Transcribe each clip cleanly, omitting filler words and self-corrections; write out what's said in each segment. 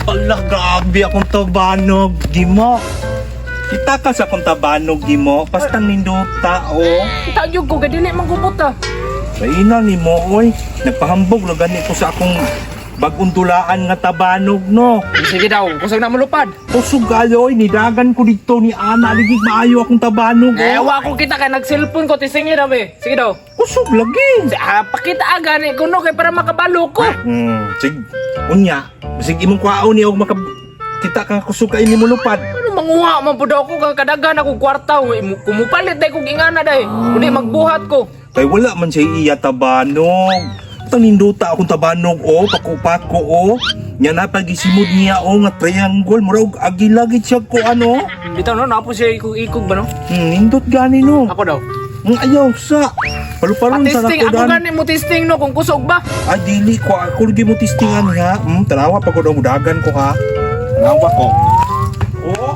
Ala, grabe akong tabanog, di mo. Kita ka sa akong tabanog, di mo. Pastang ninduta, oh. Tagyog ko, gadili magubot ah. Kaina ni mo, oy. Nagpahambog na gani ko sa akong bagong tulaan nga tabanog, no. Sige daw, kusog na malupad. Kusog kayo, oy. Nidagan ko dito ni Ana. Ligig maayo akong tabanog, oh. Ewa ko kita kay nag-cellphone ko, tisingi daw eh. Sige daw. Kusog lagi. Pakita agani ko no, kay para makabalo ko. Sige. Unya. Sige imong kwaon niya og kita kang kusog ka ini mo lupad. Ano manguha man po daw ko, kang kadagan ako kwarta. Kumupalit dahi kong ingana dahi. Kundi magbuhat ko. Kay wala man siya iya tabanog. Ninduta akong tabanog, oh. Pako-pako, oh. Nya na pagisimod niya, oh. Nga triangle. Murag agilagit siya ko, ano. Bitaw no, napo siya ikog-ikog ba no? Nindot gani, no. Ako daw. Ayaw sa. Paluparon sa Testing, ako nakudan. gani mo testing no, kung kusog ba? Ah, dili ko. Ako lagi mo testingan, ha. Tanawa pa ko daw mudagan ko, ha. Tanawa ko. Oh.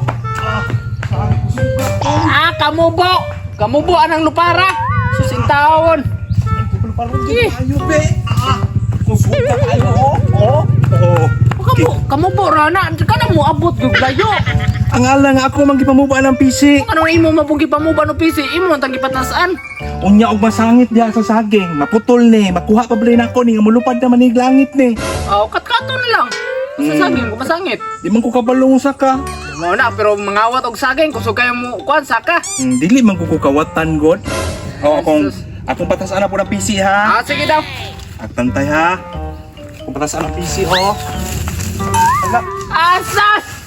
Kamubo! Kamubo anang lupara! Susintawon! Paluparon dyan kayo, be. Kusog ka kayo, oh. Kamubo rana! Ka na mo abot yung layo! Ang ala nga ako magipamuba ng PC. Anong imo mapungki pa mo ba no pisi? Imo ang tagipatasaan? Unya og masangit diha sa saging, maputol ni, makuha pa bali nako ni nga mulupad naman ni langit ni. Kat-kato na lang. Sa saging ko masangit. Di man ko kabalong sa ka. Mao na pero mangawat og saging kusog kayo mo kuan saka. Dili man ko kukawatan god. Akong patasan na po ng PC ha. Sige daw. Agtantay ha. Akong patasan ng PC ho. Asas!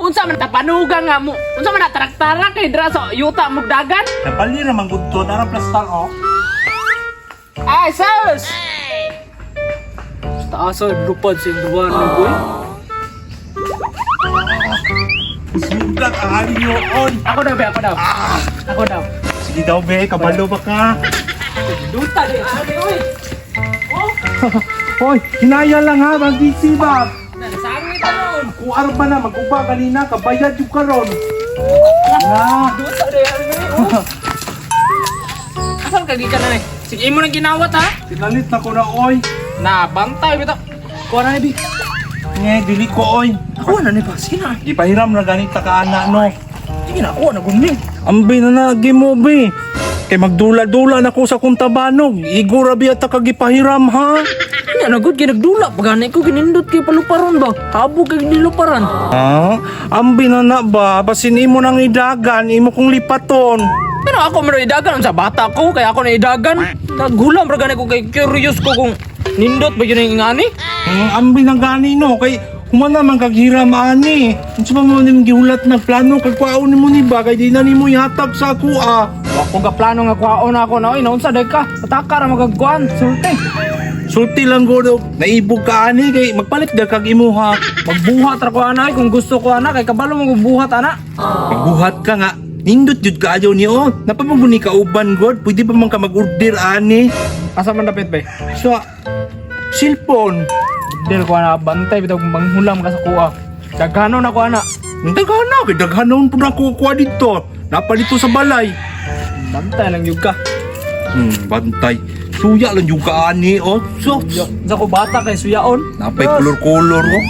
Unsa man tapanugan nga mo? Unsa man tarak-tarak kay dra sa yuta mo dagan? Nabali ra man gud to na plastar oh. Sus! Taas ay lupad sa duwan ni boy. Sugat ang nyo on. Ako daw, be, ako daw. Ako daw. Sige daw be, kabalo ba ka? Duta di ani oy. Hoy, hinaya lang ha, mag-PC ba? Nasangit anon. Kung ano ba na, mag-uba kanina, kabayad yung karon. Na. Duta di ani. Asan ka gikan na ni? Sige imo nang ginawat ha. Sinalit na ko na oy. Na bantay bitaw. Kuha na ni bi. Dili ko oy. Ako na ni ba sina? Gipahiram na ganita ka ana no. Sige na ako na gumling. Ambay na nagi mo be. Kay magdula-dula na ko sa kong tabanog. Igura biya ta kagipahiram ha. Nya na gud ginagdula pagani ko ginindot kay paluparon ba? Habo kay niluparan. Ha? Ambay na ba? Basin imo nang idagan, imo kong lipaton. Pero ako meron idagan sa bata ko kaya ako na idagan. Naghulam ra gani ko kay curious ko kung nindot ba yun yung ingani? Ambay na gani no. Kay kumana man kaghiram ani. Unsa pa mo nim gihulat na plano kag kwaon nimo ni ba kay di na nimo ihatag sa ako ah. Ako ga plano nga kwaon ako na oy naunsa day ka? Pataka ra magagkuan, sulti. Sulti lang go daw. Naibog ka ani kay magpalit da kag imo ha. Magbuhat ra ko ana kung gusto ko ana kay kabalo mo buhat ana. Magbuhat ka nga. Nindot jud kaayo ni oh. Napamaguni ka uban god. Pwede pa man ka mag-order ani. Asa man dapit be? So cellphone. Del ko ana bantay bitaw kung manghulam ka sa kuha. Daghanon ako ana. Daghana kay daghanon pud ako kuha dito. Napa dito sa balay. Bantay lang yun ka. Bantay. Suya lang yung kaani oh. So, Sa ko bata kay suyaon. napay kolor-kolor oh.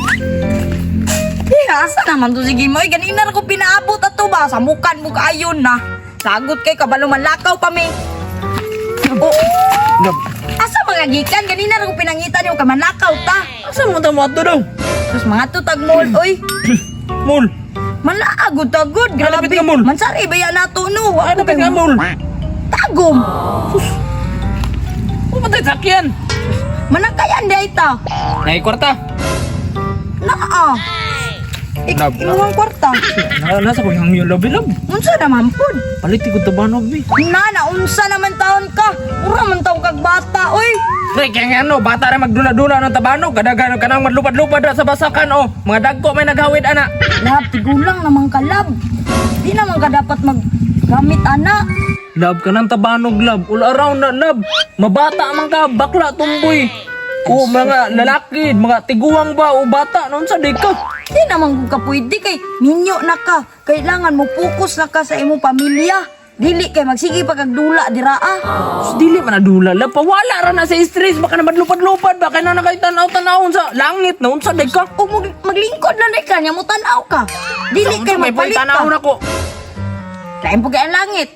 Asa naman to sige mo? Ganina na ko pinaabot ato ba? Samukan mo kaayon na. Sagot kay kabalo manlakaw pa mi. Oh, asa mga gikan? Ganina na ko pinangitan yung kamanakaw ta. Asa mo ta mo ato daw? Tapos mga tutag mall, oy. Mol. Manlaagod-agod, Malapit grabe. ka, mall. Mansari ba yan nato no? Ano ka nga mol? Tagom. Pumatay sakyan. Manakayan day ta. Nay kwarta. Naa. Lab. Inuwang kwarta. Nasa ko yung labi-lab. Unsa naman pod? Palit ko tabanog bi. Naunsa naman taon ka? Ura man taon kag bata, oy. Pre, kaya nga ano, bata rin magdula-dula ng tabanog. Kadagan ka nang madlupad-lupad ra sa basakan, oh. Mga dagko may naghawid, ana. Lab, tigulang naman ka, lab. Di naman ka dapat maggamit, ana. Lab ka ng tabanog, lab. All around na, lab. Mabata man ka, bakla, tumboy. O, mga lalaki, mga tiguang ba, o bata, noon sa di ka. Di naman ka pwede kay minyo na ka. Kailangan mo focus na ka sa imong pamilya. Dili kay magsige pagkagdula dira ah. Sus, dili man nadula lab, pawala ra na sa stress, baka na madlupad-lupad, baka na nakaitan-aw-tanawon sa langit na unsa day ka. O maglingkod na day ka nya mo tan-aw ka. Dili kay May magpalit palitanawon ka. ako. Lain po kay ang langit.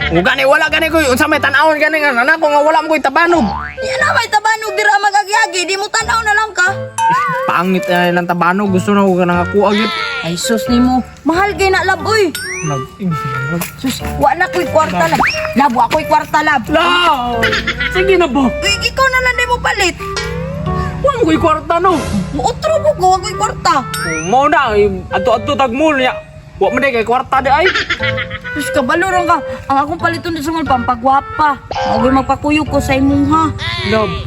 O gani wala gani ko, unsa may tanawon gani nga anak ko nga wala mo ko'y tabanog. Yan na may tabanog dira magagi-agi, di mo tan-aw na lang ka. Pangit na ng tabanog, gusto na ko ka nangakuha gid. Ay sus nimo, mahal kay na lab oy. Sus, wa na ko'y kwarta lab. Lab, wa ko'y kwarta lab. La! Sige na ba? Uy, ikaw na lang di mo palit. Wala mo ko'y kwarta no. Muotro mo ko, wa ko'y kwarta. Mao na, ato-ato tagmul niya. Wa mo kay kwarta di ay. Sus, kabalo ron ka. Ang akong paliton di sungol pampagwapa. Huwag magpakuyo ko sa imong ha. Love,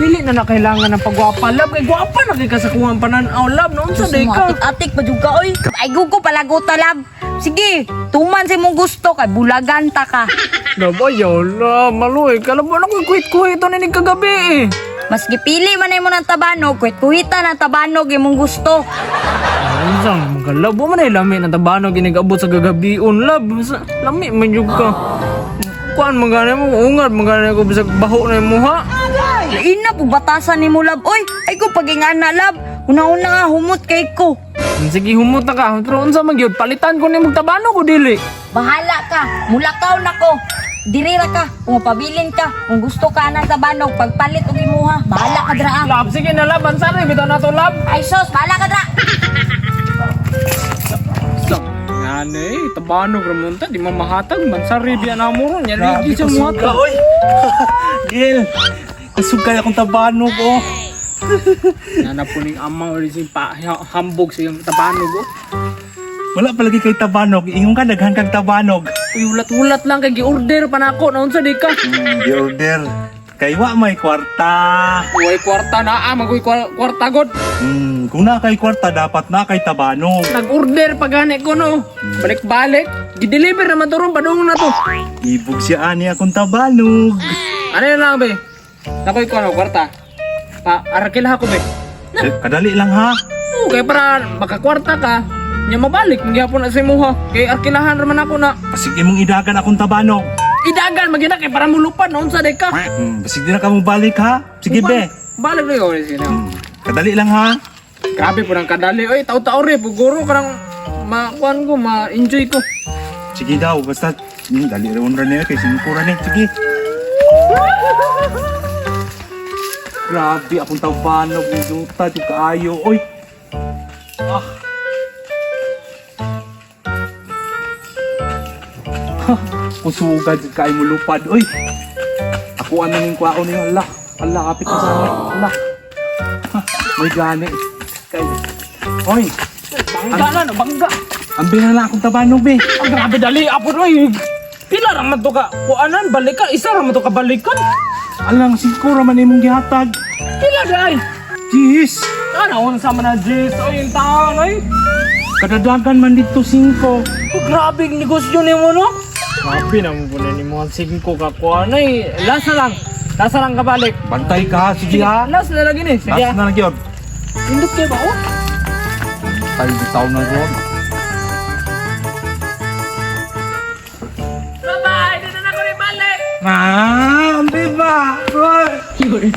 dili na kailangan ng pagwapa. Love, kay gwapa na kay kasakuhan pananaw. Love, noon sa Sus, day mo ka. atik-atik pa jud ka oy. Ay gugo palaguta lab. Sige, tuman sa imong gusto kay bulagan ta ka. Love, ayaw, love, maluy. Kalabo na ko'y kuhit-kuhit na ning kagabi eh. Mas gipili man mo ng tabanog, kuhit-kuhita ng tabanog imong gusto. Ano saan mga love? Wa man ay lami ng tabanog ginigabot sa gagabion. Love, lami man yung ka. Kuan magana mo, ungad magana ko bisag baho na mo ha. Lain na po batasan ni mo lab. Oy, ay ko pagingana lab. Una-una nga humot kay ko. Sige, humot na ka. Pero unsa man gyud palitan ko ni mong tabanog o dili? Bahala ka, mulakaw na ko. Dirira ka, kung mapabilin ka, kung gusto ka ng tabanog, pagpalit og imuha. Bahala ka dra. Love, sige na love, ansari bitaw na to love. Ay sos, bahala ka dra. Ngane, tabanog ramunta, di mamahatag man sa ribya na mo ron. Yan Grabe rin siya kusog muhatag. ka, oy. Gil, kusog kaya akong tabanog, oh. Nanapuning amang rin siya hambog sa yung tabanog oh. Wala palagi kay tabanog, ingon ka daghan kag tabanog. Uy, ulat-ulat lang kay gi-order pa na ako. Naon sa di ka? Di order. Kay wa may kwarta. Uy, kwarta na magoy kwarta god. Kung na kay kwarta, dapat na kay tabanog. Nag-order pa gani ko no. Balik-balik. Gi-deliver naman to ron, padung na to. Ibog siya ani akong tabanog. Ano yun lang be? Nakoy ko ano, kwarta. Arakil ako be. Kadali lang ha. Oo, kaya para makakwarta ka, niya mabalik, magyapon na sa imuha. Kaya arkilahan naman ako na. Basig imong idagan akong tabanog. Idagan, magina kay para mulupad, noon sa deka. Basig di na ka mo balik ha. Sige be. Balik na yun, sige na. Kadali lang ha. Grabe po ng kadali. Oy, tao-tao rin, puguro ka ng makuan ko, ma-enjoy ko. Sige daw, basta dali rin niya kay sinukura niya. Sige. Grabe akong tabanog ni Duta, di kaayo. Oy. Ah. Kusugan di kaayo mo lupad. Oy. Ako ano ning kwao niyo. Allah. Allah, kapit ka sa akin. Allah. Ha, may gani. Kay. Oy. Bangga na, bangga. Ang binala akong tabanog, be. Ang grabe dali, apo oy. Pila raman to ka, kuanan, balikan, isa raman to ka balikan. Alang, siguro man imong gihatag. Pila day. Jeez. Ano, sama na Jess, oy, yung taon, oy. Kadadagan man dito 5. Oh, grabe ang negosyo ni mo, no? Grabe na mo na ni mo ang 5 ka kuan, ay. Last na lang ka balik. Bantay ka, sige ha. Last na lagi ni, sige. Last na lang yun. Indot kayo ba, oh? Ay, bitaw na yun. Bye-bye, dito na ako rin balik. Ah, di ba? Right.